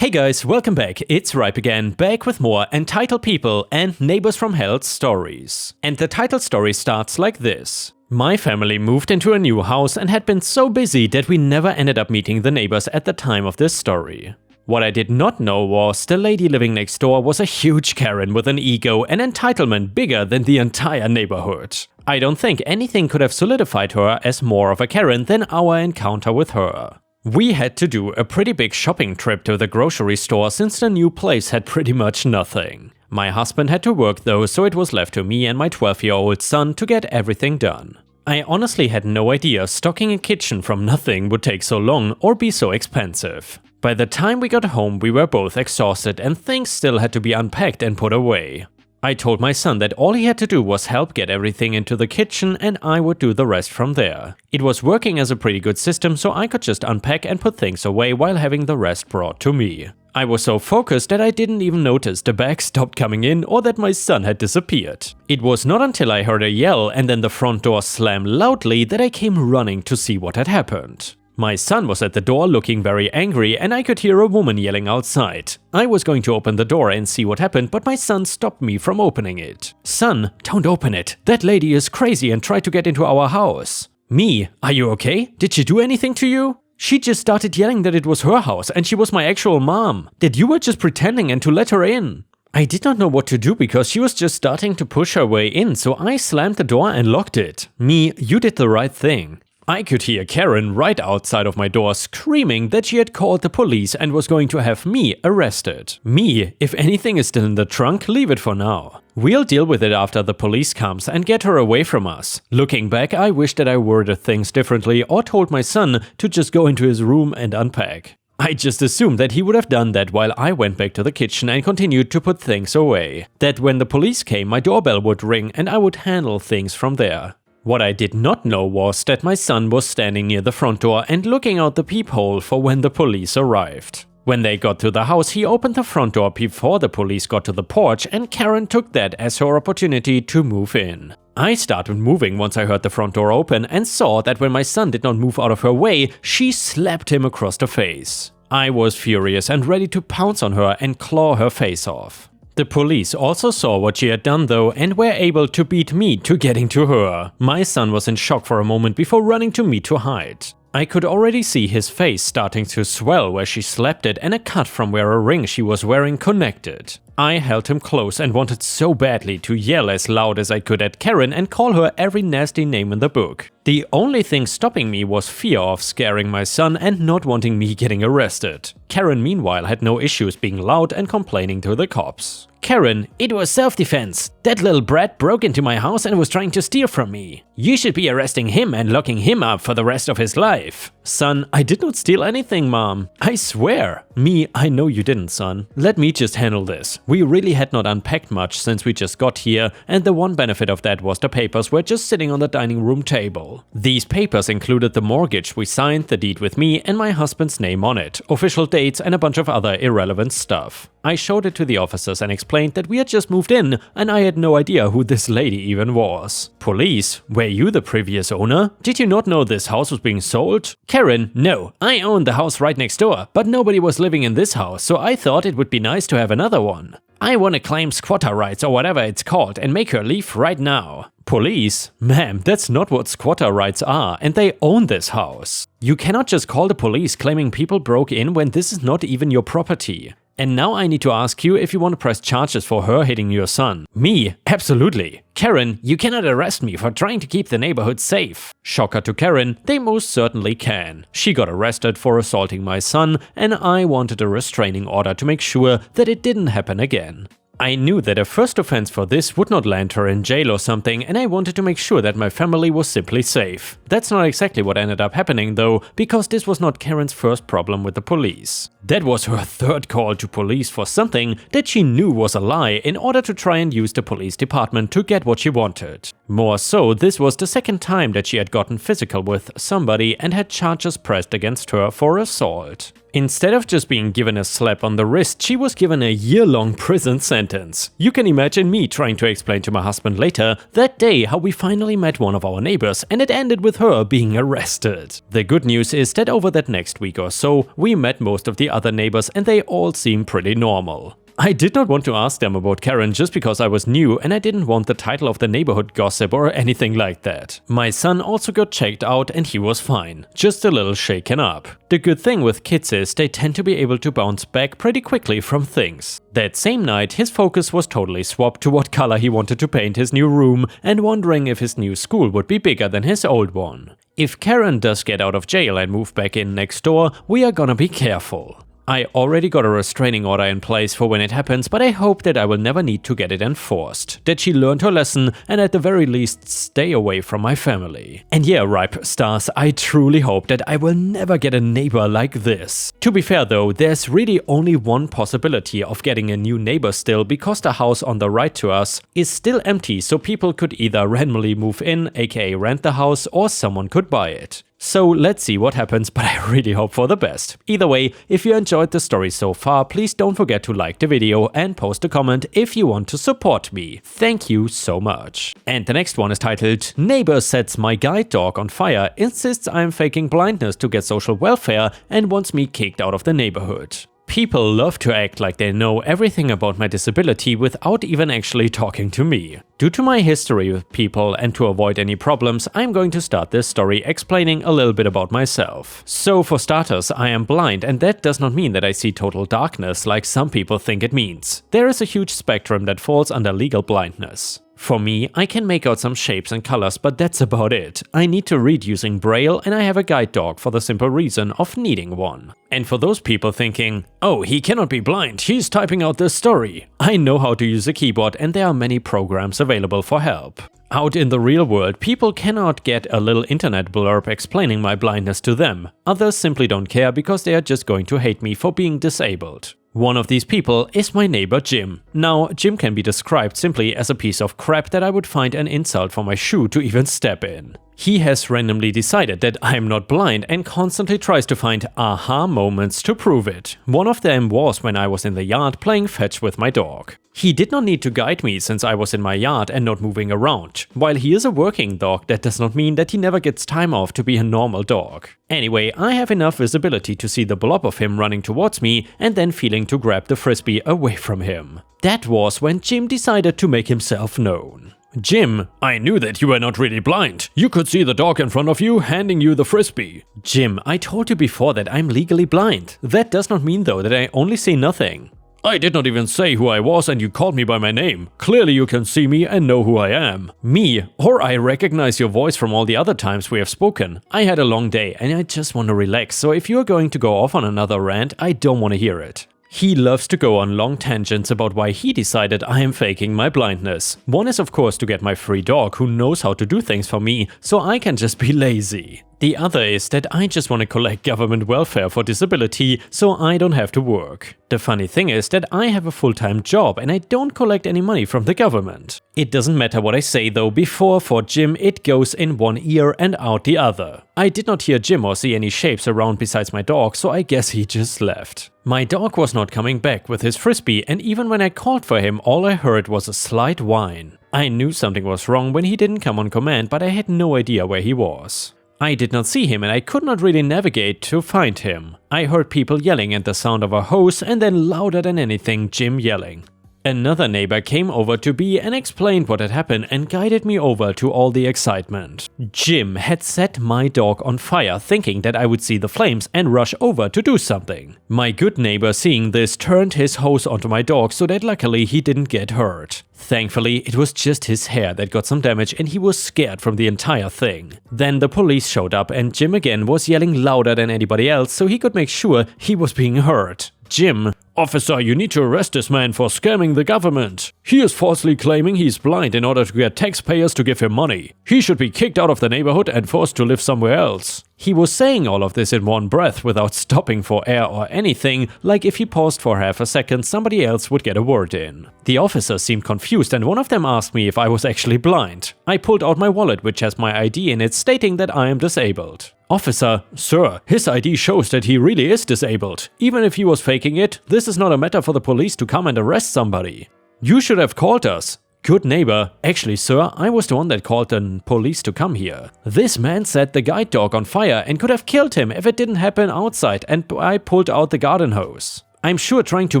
Hey guys, welcome back. It's Ripe again, back with more Entitled People and Neighbors from Hell stories. And the title story starts like this. My family moved into a new house and had been so busy that we never ended up meeting the neighbors at the time of this story. What I did not know was the lady living next door was a huge Karen with an ego and entitlement bigger than the entire neighborhood. I don't think anything could have solidified her as more of a Karen than our encounter with her. We had to do a pretty big shopping trip to the grocery store since the new place had pretty much nothing. My husband had to work though, so it was left to me and my 12-year-old son to get everything done. I honestly had no idea stocking a kitchen from nothing would take so long or be so expensive. By the time we got home, we were both exhausted and things still had to be unpacked and put away. I told my son that all he had to do was help get everything into the kitchen and I would do the rest from there. It was working as a pretty good system, so I could just unpack and put things away while having the rest brought to me. I was so focused that I didn't even notice the bags stopped coming in or that my son had disappeared. It was not until I heard a yell and then the front door slam loudly that I came running to see what had happened. My son was at the door looking very angry and I could hear a woman yelling outside. I was going to open the door and see what happened, but my son stopped me from opening it. "Son, don't open it. That lady is crazy and tried to get into our house." "Me? Are you okay? Did she do anything to you?" "She just started yelling that it was her house and she was my actual mom. That you were just pretending and to let her in." I did not know what to do because she was just starting to push her way in, so I slammed the door and locked it. "Me, you did the right thing." I could hear Karen right outside of my door screaming that she had called the police and was going to have me arrested. "Me, if anything is still in the trunk, leave it for now. We'll deal with it after the police comes and get her away from us." Looking back, I wish that I worded things differently or told my son to just go into his room and unpack. I just assumed that he would have done that while I went back to the kitchen and continued to put things away. That when the police came, my doorbell would ring and I would handle things from there. What I did not know was that my son was standing near the front door and looking out the peephole for when the police arrived. When they got to the house, he opened the front door before the police got to the porch and Karen took that as her opportunity to move in. I started moving once I heard the front door open and saw that when my son did not move out of her way, she slapped him across the face. I was furious and ready to pounce on her and claw her face off. The police also saw what she had done though and were able to beat me to getting to her. My son was in shock for a moment before running to me to hide. I could already see his face starting to swell where she slapped it and a cut from where a ring she was wearing connected. I held him close and wanted so badly to yell as loud as I could at Karen and call her every nasty name in the book. The only thing stopping me was fear of scaring my son and not wanting me getting arrested. Karen meanwhile had no issues being loud and complaining to the cops. "Karen, it was self-defense. That little brat broke into my house and was trying to steal from me. You should be arresting him and locking him up for the rest of his life." "Son, I did not steal anything, Mom. I swear." "Me, I know you didn't, son. Let me just handle this. We really had not unpacked much since we just got here, and the one benefit of that was the papers were just sitting on the dining room table. These papers included the mortgage we signed, the deed with me and my husband's name on it, official dates and a bunch of other irrelevant stuff. I showed it to the officers and explained that we had just moved in and I had no idea who this lady even was. "Police, were you the previous owner? Did you not know this house was being sold?" "Karen, no, I owned the house right next door, but nobody was living in this house, so I thought it would be nice to have another one. I want to claim squatter rights or whatever it's called and make her leave right now." "Police? Ma'am, that's not what squatter rights are, and they own this house. You cannot just call the police claiming people broke in when this is not even your property. And now I need to ask you if you want to press charges for her hitting your son." "Me? Absolutely. Karen, you cannot arrest me for trying to keep the neighborhood safe." Shocker to Karen, they most certainly can. She got arrested for assaulting my son, and I wanted a restraining order to make sure that it didn't happen again. I knew that a first offense for this would not land her in jail or something, and I wanted to make sure that my family was simply safe. That's not exactly what ended up happening though, because this was not Karen's first problem with the police. That was her third call to police for something that she knew was a lie in order to try and use the police department to get what she wanted. More so, this was the second time that she had gotten physical with somebody and had charges pressed against her for assault. Instead of just being given a slap on the wrist, she was given a year-long prison sentence. You can imagine me trying to explain to my husband later that day how we finally met one of our neighbors and it ended with her being arrested. The good news is that over that next week or so, we met most of the the other neighbors and they all seem pretty normal. I did not want to ask them about Karen just because I was new and I didn't want the title of the neighborhood gossip or anything like that. My son also got checked out and he was fine, just a little shaken up. The good thing with kids is they tend to be able to bounce back pretty quickly from things. That same night, his focus was totally swapped to what color he wanted to paint his new room and wondering if his new school would be bigger than his old one. If Karen does get out of jail and move back in next door, we are gonna be careful. I already got a restraining order in place for when it happens, but I hope that I will never need to get it enforced. That she learned her lesson and at the very least stay away from my family. And yeah, Ripe Stars, I truly hope that I will never get a neighbor like this. To be fair though, there's really only one possibility of getting a new neighbor still, because the house on the right to us is still empty, so people could either randomly move in, aka rent the house, or someone could buy it. So let's see what happens, but I really hope for the best. Either way, if you enjoyed the story so far, please don't forget to like the video and post a comment if you want to support me. Thank you so much. And the next one is titled, Neighbor Sets My Guide Dog on Fire, Insists I'm faking blindness to get social welfare and wants me kicked out of the neighborhood. People love to act like they know everything about my disability without even actually talking to me. Due to my history with people and to avoid any problems, I'm going to start this story explaining a little bit about myself. So for starters, I am blind, and that does not mean that I see total darkness like some people think it means. There is a huge spectrum that falls under legal blindness. For me, I can make out some shapes and colors, but that's about it. I need to read using Braille and I have a guide dog for the simple reason of needing one. And for those people thinking, oh, he cannot be blind, he's typing out this story. I know how to use a keyboard and there are many programs available for help. Out in the real world, people cannot get a little internet blurb explaining my blindness to them. Others simply don't care because they are just going to hate me for being disabled. One of these people is my neighbor Jim. Now, Jim can be described simply as a piece of crap that I would find an insult for my shoe to even step in. He has randomly decided that I'm not blind and constantly tries to find aha moments to prove it. One of them was when I was in the yard playing fetch with my dog. He did not need to guide me since I was in my yard and not moving around. While he is a working dog, that does not mean that he never gets time off to be a normal dog. Anyway, I have enough visibility to see the blob of him running towards me and then feeling to grab the frisbee away from him. That was when Jim decided to make himself known. Jim, I knew that you were not really blind. You could see the dog in front of you handing you the frisbee. Jim, I told you before that I'm legally blind. That does not mean though that I only see nothing. I did not even say who I was and you called me by my name. Clearly you can see me and know who I am. Me, or I recognize your voice from all the other times we have spoken. I had a long day and I just want to relax, so if you are going to go off on another rant, I don't want to hear it. He loves to go on long tangents about why he decided I am faking my blindness. One is of course to get my free dog who knows how to do things for me, so I can just be lazy. The other is that I just want to collect government welfare for disability so I don't have to work. The funny thing is that I have a full-time job and I don't collect any money from the government. It doesn't matter what I say though, before for Jim it goes in one ear and out the other. I did not hear Jim or see any shapes around besides my dog, so I guess he just left. My dog was not coming back with his frisbee, and even when I called for him all I heard was a slight whine. I knew something was wrong when he didn't come on command, but I had no idea where he was. I did not see him and I could not really navigate to find him. I heard people yelling and the sound of a hose, and then louder than anything, Jim yelling. Another neighbor came over to me and explained what had happened and guided me over to all the excitement. Jim had set my dog on fire, thinking that I would see the flames and rush over to do something. My good neighbor, seeing this, turned his hose onto my dog so that luckily he didn't get hurt. Thankfully, it was just his hair that got some damage and he was scared from the entire thing. Then the police showed up and Jim again was yelling louder than anybody else so he could make sure he was being heard. Jim, "Officer, you need to arrest this man for scamming the government. He is falsely claiming he's blind in order to get taxpayers to give him money. He should be kicked out of the neighborhood and forced to live somewhere else." He was saying all of this in one breath without stopping for air or anything, like if he paused for half a second somebody else would get a word in. The officers seemed confused and one of them asked me if I was actually blind. I pulled out my wallet which has my ID in it stating that I am disabled. "Officer, sir, his ID shows that he really is disabled. Even if he was faking it, this is not a matter for the police to come and arrest somebody. You should have called us." Good neighbor. Actually, sir, I was the one that called the police to come here. This man set the guide dog on fire and could have killed him if it didn't happen outside and I pulled out the garden hose. I'm sure trying to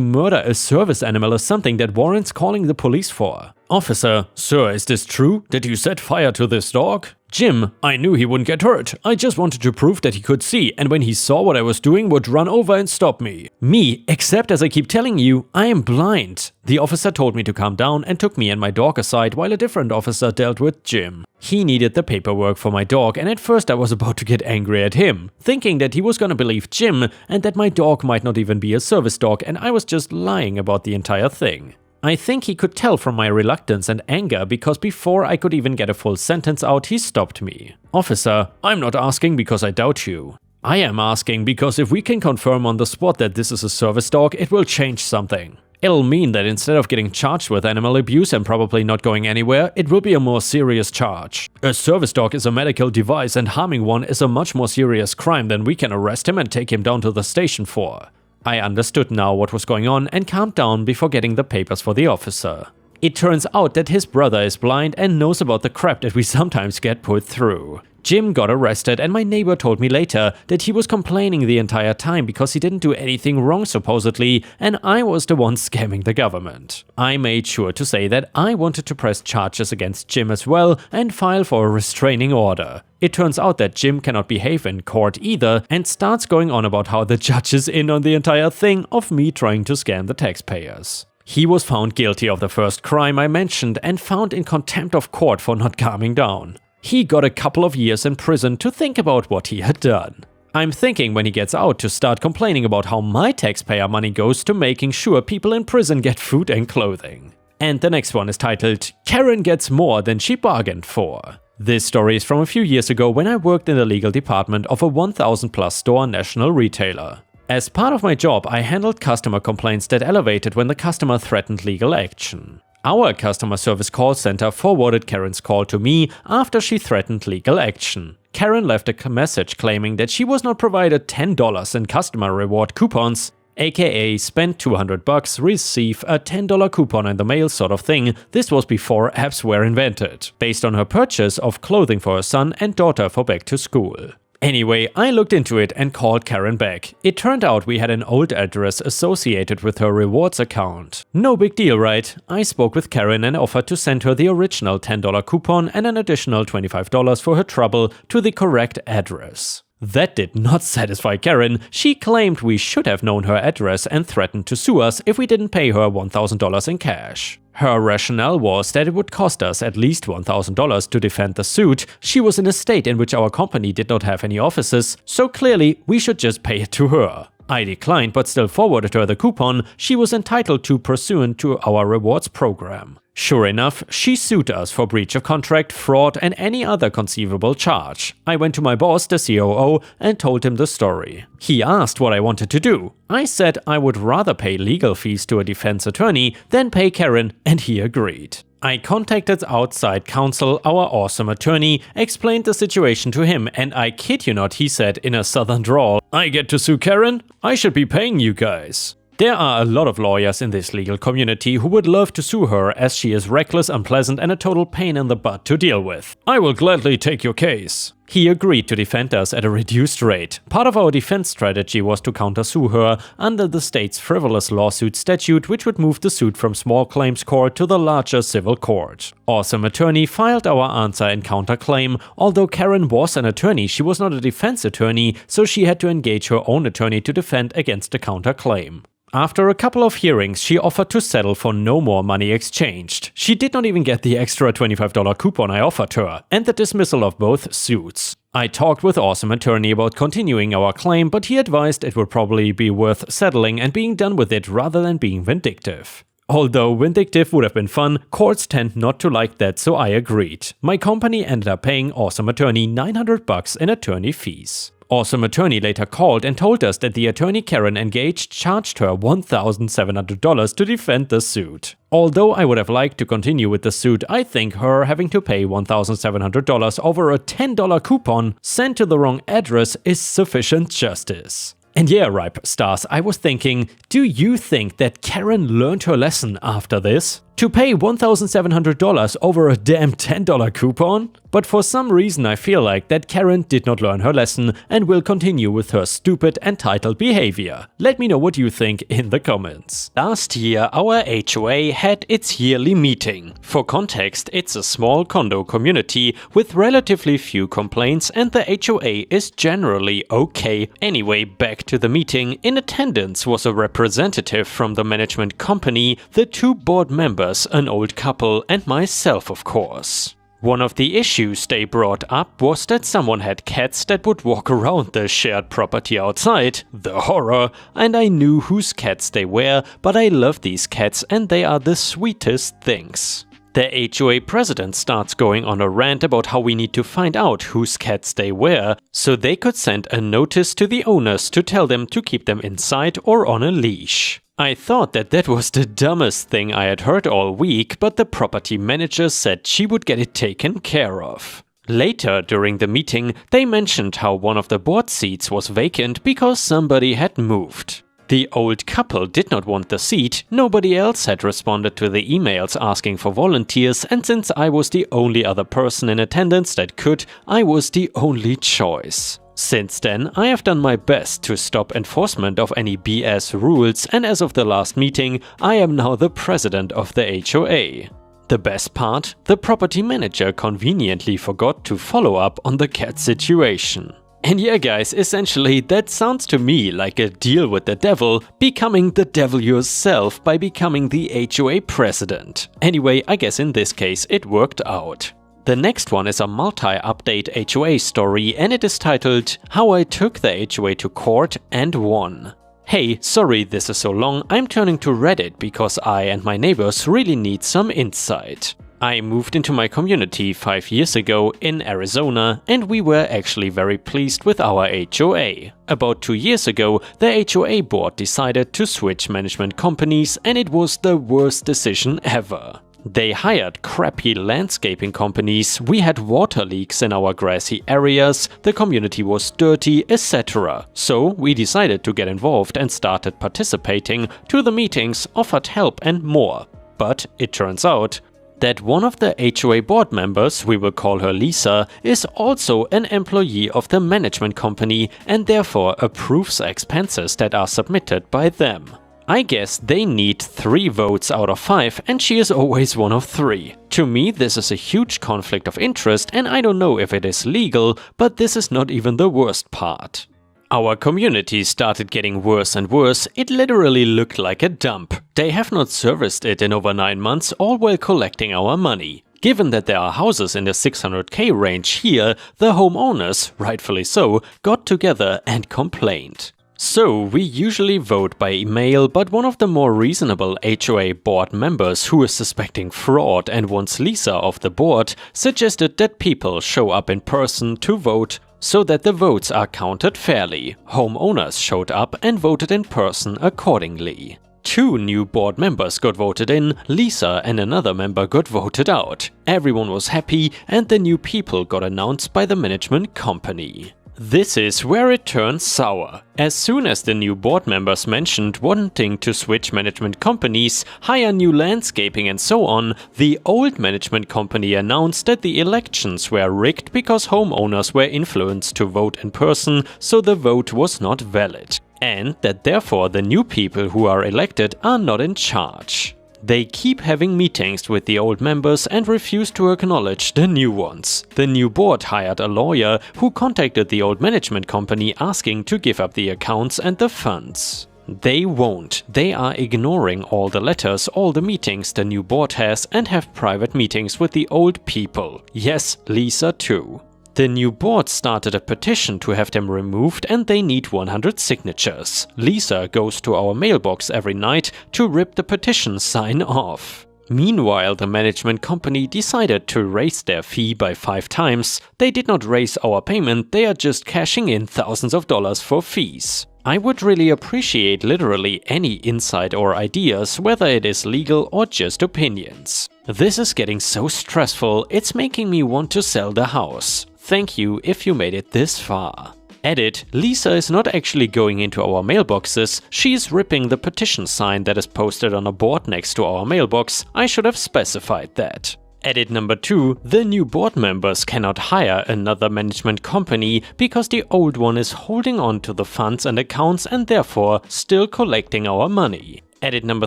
murder a service animal is something that warrants calling the police for. Officer, sir, is this true? Did you set fire to this dog? Jim, I knew he wouldn't get hurt. I just wanted to prove that he could see, and when he saw what I was doing would run over and stop me. Me, except as I keep telling you, I am blind. The officer told me to calm down and took me and my dog aside while a different officer dealt with Jim. He needed the paperwork for my dog, and at first I was about to get angry at him, thinking that he was gonna believe Jim and that my dog might not even be a service dog and I was just lying about the entire thing. I think he could tell from my reluctance and anger because before I could even get a full sentence out, he stopped me. Officer, I'm not asking because I doubt you. I am asking because if we can confirm on the spot that this is a service dog, it will change something. It'll mean that instead of getting charged with animal abuse and probably not going anywhere, it will be a more serious charge. A service dog is a medical device and harming one is a much more serious crime than we can arrest him and take him down to the station for. I understood now what was going on and calmed down before getting the papers for the officer. It turns out that his brother is blind and knows about the crap that we sometimes get put through. Jim got arrested and my neighbor told me later that he was complaining the entire time because he didn't do anything wrong supposedly and I was the one scamming the government. I made sure to say that I wanted to press charges against Jim as well and file for a restraining order. It turns out that Jim cannot behave in court either and starts going on about how the judge is in on the entire thing of me trying to scam the taxpayers. He was found guilty of the first crime I mentioned and found in contempt of court for not calming down. He got a couple of years in prison to think about what he had done. I'm thinking when he gets out to start complaining about how my taxpayer money goes to making sure people in prison get food and clothing. And the next one is titled, Karen Gets More Than She Bargained For. This story is from a few years ago when I worked in the legal department of a 1,000+ store national retailer. As part of my job, I handled customer complaints that elevated when the customer threatened legal action. Our customer service call center forwarded Karen's call to me after she threatened legal action. Karen left a message claiming that she was not provided $10 in customer reward coupons, aka spend $200, receive a $10 coupon in the mail sort of thing. This was before apps were invented, based on her purchase of clothing for her son and daughter for back to school. Anyway, I looked into it and called Karen back. It turned out we had an old address associated with her rewards account. No big deal, right? I spoke with Karen and offered to send her the original $10 coupon and an additional $25 for her trouble to the correct address. That did not satisfy Karen. She claimed we should have known her address and threatened to sue us if we didn't pay her $1,000 in cash. Her rationale was that it would cost us at least $1,000 to defend the suit. She was in a state in which our company did not have any offices, so clearly we should just pay it to her. I declined but still forwarded her the coupon she was entitled to pursuant to our rewards program. Sure enough, she sued us for breach of contract, fraud, and any other conceivable charge. I went to my boss, the COO, and told him the story. He asked what I wanted to do. I said I would rather pay legal fees to a defense attorney than pay Karen, and he agreed. I contacted outside counsel, our awesome attorney, explained the situation to him, and I kid you not, he said in a southern drawl, "I get to sue Karen? I should be paying you guys." There are a lot of lawyers in this legal community who would love to sue her as she is reckless, unpleasant, and a total pain in the butt to deal with. "I will gladly take your case." He agreed to defend us at a reduced rate. Part of our defense strategy was to countersue her under the state's frivolous lawsuit statute, which would move the suit from small claims court to the larger civil court. Awesome attorney filed our answer and counterclaim. Although Karen was an attorney, she was not a defense attorney, so she had to engage her own attorney to defend against the counterclaim. After a couple of hearings, she offered to settle for no more money exchanged. She did not even get the extra $25 coupon I offered her, and the dismissal of both suits. I talked with Awesome Attorney about continuing our claim, but he advised it would probably be worth settling and being done with it rather than being vindictive. Although vindictive would have been fun, courts tend not to like that, so I agreed. My company ended up paying Awesome Attorney $900 in attorney fees. Awesome Attorney later called and told us that the attorney Karen engaged charged her $1,700 to defend the suit. Although I would have liked to continue with the suit, I think her having to pay $1,700 over a $10 coupon sent to the wrong address is sufficient justice. And yeah, Ripe Stars, I was thinking, do you think that Karen learned her lesson after this? To pay $1,700 over a damn $10 coupon? But for some reason I feel like that Karen did not learn her lesson and will continue with her stupid entitled behavior. Let me know what you think in the comments. Last year our HOA had its yearly meeting. For context, it's a small condo community with relatively few complaints and the HOA is generally okay. Anyway, back to the meeting. In attendance was a representative from the management company, the 2 board members, an old couple, and myself of course. One of the issues they brought up was that someone had cats that would walk around the shared property outside, the horror, and I knew whose cats they were, but I love these cats and they are the sweetest things. The HOA president starts going on a rant about how we need to find out whose cats they were, so they could send a notice to the owners to tell them to keep them inside or on a leash. I thought that was the dumbest thing I had heard all week, but the property manager said she would get it taken care of. Later during the meeting, they mentioned how one of the board seats was vacant because somebody had moved. The old couple did not want the seat, nobody else had responded to the emails asking for volunteers, and since I was the only other person in attendance that could, I was the only choice. Since then, I have done my best to stop enforcement of any BS rules, and as of the last meeting, I am now the president of the HOA. The best part? The property manager conveniently forgot to follow up on the cat situation. And yeah guys, essentially that sounds to me like a deal with the devil, becoming the devil yourself by becoming the HOA president. Anyway, I guess in this case it worked out. The next one is a multi-update HOA story and it is titled How I Took the HOA to Court and Won. Hey, sorry this is so long, I'm turning to Reddit because I and my neighbors really need some insight. I moved into my community 5 years ago in Arizona and we were actually very pleased with our HOA. About 2 years ago, the HOA board decided to switch management companies and it was the worst decision ever. They hired crappy landscaping companies, we had water leaks in our grassy areas, the community was dirty, etc. So we decided to get involved and started participating to the meetings, offered help and more. But it turns out that one of the HOA board members, we will call her Lisa, is also an employee of the management company and therefore approves expenses that are submitted by them. I guess they need 3 votes out of 5 and she is always one of 3. To me this is a huge conflict of interest and I don't know if it is legal, but this is not even the worst part. Our community started getting worse and worse, it literally looked like a dump. They have not serviced it in over 9 months, all while collecting our money. Given that there are houses in the 600k range here, the homeowners, rightfully so, got together and complained. So we usually vote by email, but one of the more reasonable HOA board members who is suspecting fraud and wants Lisa off the board suggested that people show up in person to vote so that the votes are counted fairly. Homeowners showed up and voted in person accordingly. 2 new board members got voted in, Lisa and another member got voted out. Everyone was happy and the new people got announced by the management company. This is where it turns sour. As soon as the new board members mentioned wanting to switch management companies, hire new landscaping and so on, the old management company announced that the elections were rigged because homeowners were influenced to vote in person, so the vote was not valid. And that therefore the new people who are elected are not in charge. They keep having meetings with the old members and refuse to acknowledge the new ones. The new board hired a lawyer who contacted the old management company asking to give up the accounts and the funds. They won't. They are ignoring all the letters, all the meetings the new board has and have private meetings with the old people. Yes, Lisa too. The new board started a petition to have them removed and they need 100 signatures. Lisa goes to our mailbox every night to rip the petition sign off. Meanwhile, the management company decided to raise their fee by 5 times. They did not raise our payment, they are just cashing in thousands of dollars for fees. I would really appreciate literally any insight or ideas, whether it is legal or just opinions. This is getting so stressful, it's making me want to sell the house. Thank you if you made it this far. Edit: Lisa is not actually going into our mailboxes, she's ripping the petition sign that is posted on a board next to our mailbox. I should have specified that. Edit number 2, the new board members cannot hire another management company because the old one is holding on to the funds and accounts and therefore still collecting our money. Edit number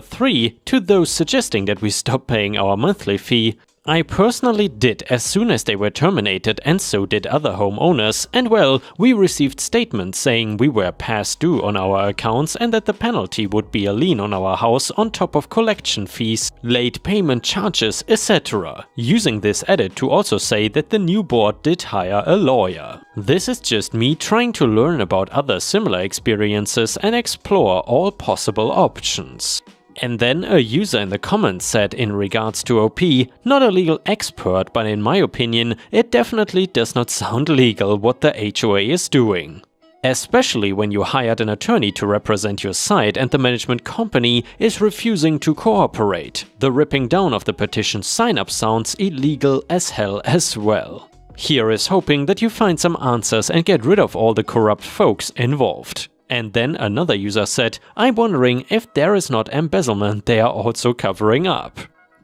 3, to those suggesting that we stop paying our monthly fee. I personally did as soon as they were terminated, and so did other homeowners, and well, we received statements saying we were past due on our accounts and that the penalty would be a lien on our house on top of collection fees, late payment charges, etc. Using this edit to also say that the new board did hire a lawyer. This is just me trying to learn about other similar experiences and explore all possible options. And then a user in the comments said in regards to OP, not a legal expert, but in my opinion, it definitely does not sound legal what the HOA is doing. Especially when you hired an attorney to represent your side and the management company is refusing to cooperate. The ripping down of the petition sign-up sounds illegal as hell as well. Here is hoping that you find some answers and get rid of all the corrupt folks involved. And then another user said, I'm wondering if there is not embezzlement they are also covering up.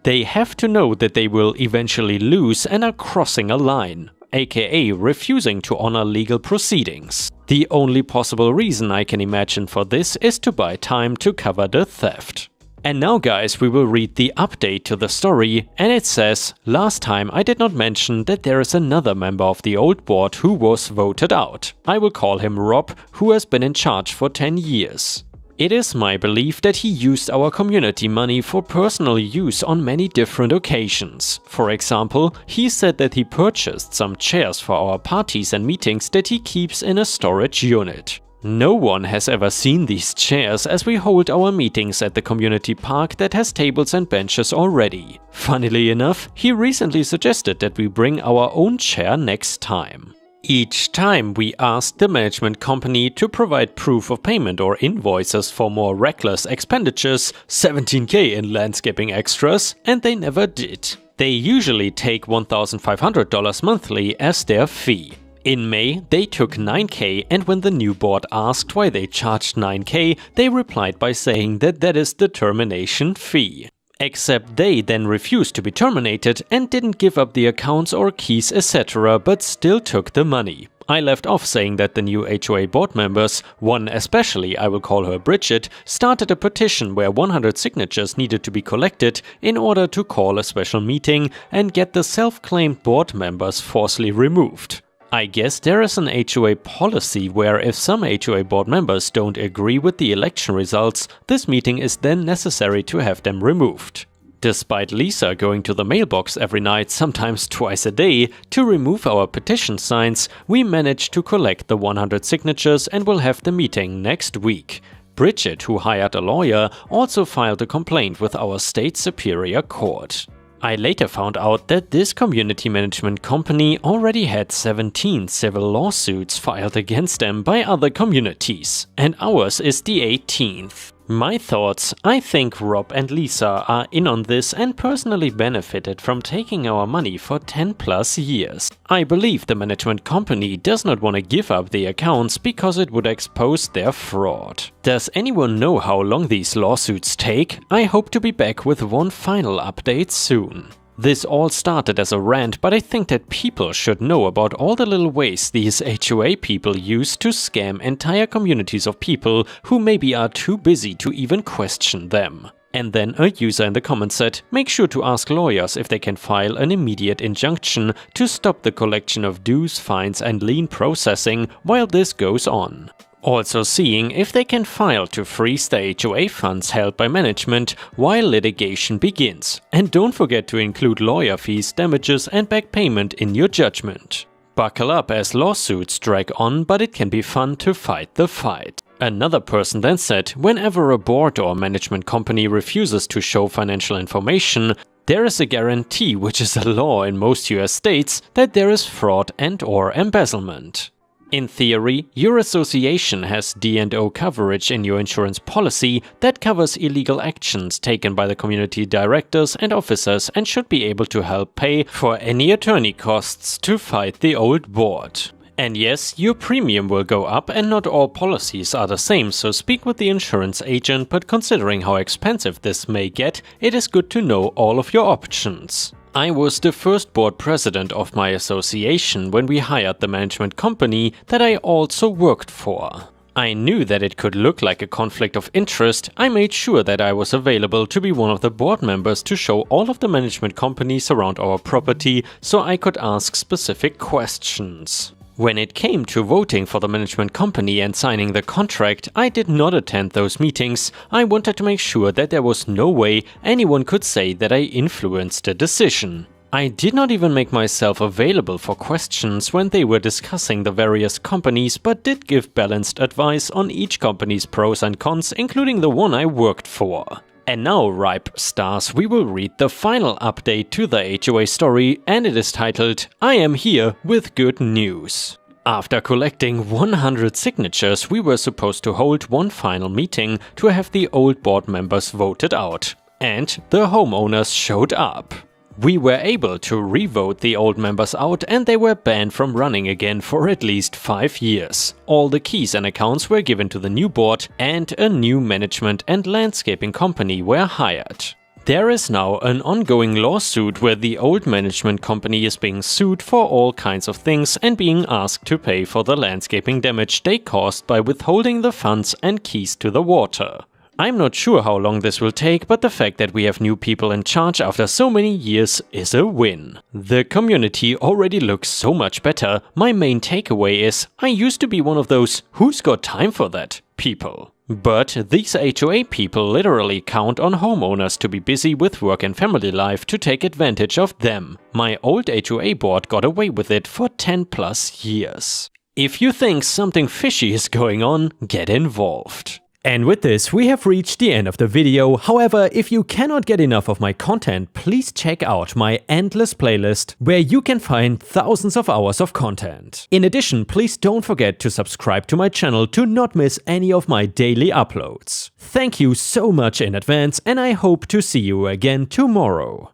They have to know that they will eventually lose and are crossing a line, aka refusing to honor legal proceedings. The only possible reason I can imagine for this is to buy time to cover the theft. And now guys, we will read the update to the story, and it says, last time I did not mention that there is another member of the old board who was voted out. I will call him Rob, who has been in charge for 10 years. It is my belief that he used our community money for personal use on many different occasions. For example, he said that he purchased some chairs for our parties and meetings that he keeps in a storage unit. No one has ever seen these chairs as we hold our meetings at the community park that has tables and benches already. Funnily enough, he recently suggested that we bring our own chair next time. Each time we asked the management company to provide proof of payment or invoices for more reckless expenditures, 17k in landscaping extras, and they never did. They usually take $1,500 monthly as their fee. In May, they took 9k, and when the new board asked why they charged 9k, they replied by saying that that is the termination fee. Except they then refused to be terminated and didn't give up the accounts or keys etc, but still took the money. I left off saying that the new HOA board members, one especially, I will call her Bridget, started a petition where 100 signatures needed to be collected in order to call a special meeting and get the self-claimed board members forcibly removed. I guess there is an HOA policy where if some HOA board members don't agree with the election results, this meeting is then necessary to have them removed. Despite Lisa going to the mailbox every night, sometimes twice a day, to remove our petition signs, we managed to collect the 100 signatures and will have the meeting next week. Bridget, who hired a lawyer, also filed a complaint with our state superior court. I later found out that this community management company already had 17 civil lawsuits filed against them by other communities, and ours is the 18th. My thoughts: I think Rob and Lisa are in on this and personally benefited from taking our money for 10 plus years. I believe the management company does not want to give up the accounts because it would expose their fraud. Does anyone know how long these lawsuits take? I hope to be back with one final update soon. This all started as a rant, but I think that people should know about all the little ways these HOA people use to scam entire communities of people who maybe are too busy to even question them. And then a user in the comments said, make sure to ask lawyers if they can file an immediate injunction to stop the collection of dues, fines and lien processing while this goes on. Also seeing if they can file to freeze the HOA funds held by management while litigation begins. And don't forget to include lawyer fees, damages and back payment in your judgment. Buckle up as lawsuits drag on, but it can be fun to fight the fight. Another person then said, whenever a board or management company refuses to show financial information, there is a guarantee, which is a law in most US states, that there is fraud and/or embezzlement. In theory, your association has D&O coverage in your insurance policy that covers illegal actions taken by the community directors and officers and should be able to help pay for any attorney costs to fight the old board. And yes, your premium will go up and not all policies are the same, so speak with the insurance agent, but considering how expensive this may get, it is good to know all of your options. I was the first board president of my association when we hired the management company that I also worked for. I knew that it could look like a conflict of interest. I made sure that I was available to be one of the board members to show all of the management companies around our property so I could ask specific questions. When it came to voting for the management company and signing the contract, I did not attend those meetings. I wanted to make sure that there was no way anyone could say that I influenced the decision. I did not even make myself available for questions when they were discussing the various companies, but did give balanced advice on each company's pros and cons, including the one I worked for. And now, ripe stars, we will read the final update to the HOA story, and it is titled, I am here with good news. After collecting 100 signatures, we were supposed to hold one final meeting to have the old board members voted out. And the homeowners showed up. We were able to re-vote the old members out and they were banned from running again for at least 5 years. All the keys and accounts were given to the new board and a new management and landscaping company were hired. There is now an ongoing lawsuit where the old management company is being sued for all kinds of things and being asked to pay for the landscaping damage they caused by withholding the funds and keys to the water. I'm not sure how long this will take, but the fact that we have new people in charge after so many years is a win. The community already looks so much better. My main takeaway is, I used to be one of those "who's got time for that" people. But these HOA people literally count on homeowners to be busy with work and family life to take advantage of them. My old HOA board got away with it for 10+ years. If you think something fishy is going on, get involved. And with this, we have reached the end of the video. However, if you cannot get enough of my content, please check out my endless playlist, where you can find thousands of hours of content. In addition, please don't forget to subscribe to my channel to not miss any of my daily uploads. Thank you so much in advance, and I hope to see you again tomorrow.